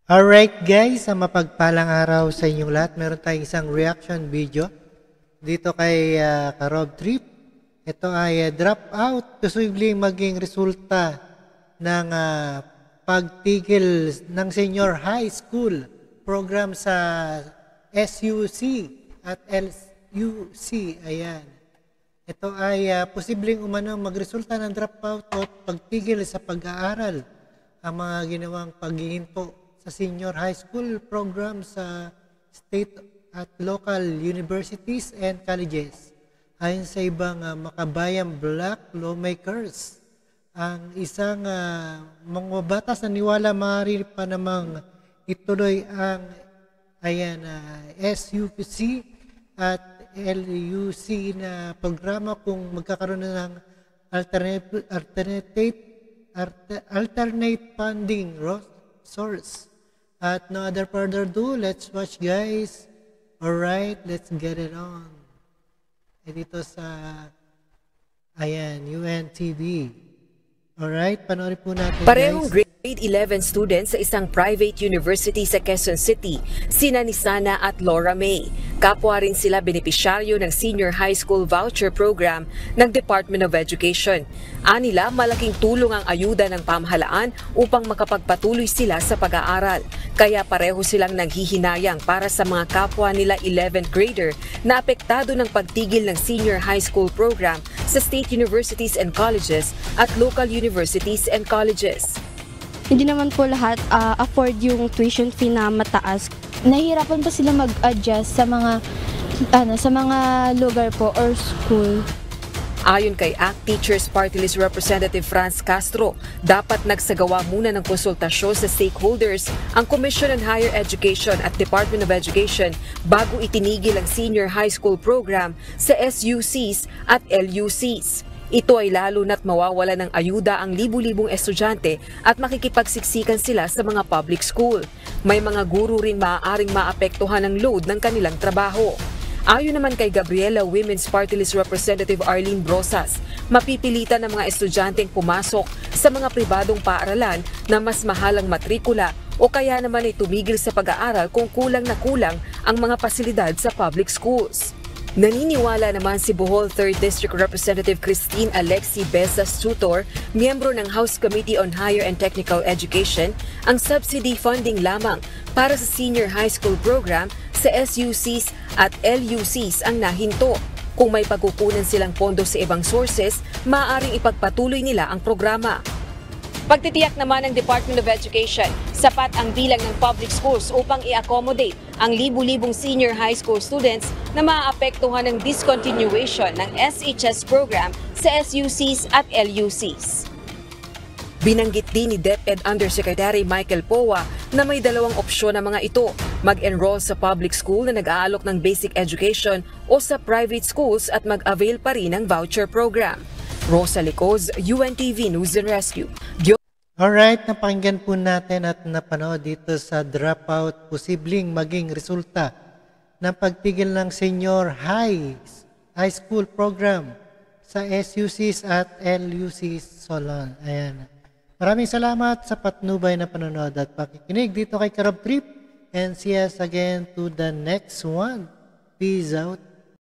Alright guys, sa mapagpalang araw sa inyong lahat, meron tayong isang reaction video dito kay Karob Trip. Ito ay drop out, posibleng maging resulta ng pagtigil ng senior high school program sa SUC at LUC. Ayan. Ito ay posibleng umanong magresulta ng dropout o pagtigil sa pag-aaral ang mga ginawang paghihinto sa senior high school program sa state at local universities and colleges. Ayon sa ibang makabayang black lawmakers, ang isang mga batas na niwala maaari pa namang ituloy ang SUPC at LUC na programa kung magkakaroon na ng alternate funding source. At no other further ado, let's watch guys. Alright, let's get it on. Dito sa UNTV. Alright, panoorin po natin Parehong guys. grade 11 students sa isang private university sa Quezon City, sina Nisana at Laura May. Kapwa rin sila benepisyaryo ng Senior High School Voucher Program ng Department of Education. Anila, malaking tulong ang ayuda ng pamahalaan upang makapagpatuloy sila sa pag-aaral. Kaya pareho silang naghihinayang para sa mga kapwa nila 11th grader na apektado ng pagtigil ng Senior High School Program sa state universities and colleges at local universities and colleges. Hindi naman po lahat afford yung tuition fee na mataas. Nahihirapan po sila mag-adjust sa mga lugar po or school. Ayon kay ACT Teachers Party List Representative Franz Castro, dapat nagsagawa muna ng konsultasyon sa stakeholders ang Commission on Higher Education at Department of Education bago itinigil ang senior high school program sa SUCs at LUCs. Ito ay lalo na't mawawala ng ayuda ang libu-libong estudyante at makikipagsiksikan sila sa mga public school. May mga guro ring maaaring maapektuhan ng load ng kanilang trabaho. Ayon naman kay Gabriela Women's Party List Representative Arlene Brosas, mapipilitan ng mga estudyanteng pumasok sa mga pribadong paaralan na mas mahal ang matrikula o kaya naman ay tumigil sa pag-aaral kung kulang na kulang ang mga pasilidad sa public schools. Naniniwala naman si Bohol 3rd District Representative Christine Alexi Bezas Tutor, miyembro ng House Committee on Higher and Technical Education, ang subsidy funding lamang para sa senior high school program sa SUCs at LUCs ang nahinto. Kung may pagkukunan silang pondo sa ibang sources, maaaring ipagpatuloy nila ang programa. Pagtitiyak naman ng Department of Education, sapat ang bilang ng public schools upang i-accommodate ang libu-libong senior high school students na maaapektuhan ng discontinuation ng SHS program sa SUCs at LUCs. Binanggit din ni DepEd Undersecretary Michael Powa na may dalawang opsyon ang mga ito, mag-enroll sa public school na nag-aalok ng basic education o sa private schools at mag-avail pa rin ng voucher program. Rosa Licoz, UNTV News and Rescue. Alright, napakinggan po natin at napanood dito sa dropout, posibleng maging resulta ng pagtigil ng senior high school program sa SUCs at LUCs Solon. Ayan. Maraming salamat sa patnubay na panonood at pakikinig dito kay Karob Trip, and see us again to the next one. Peace out.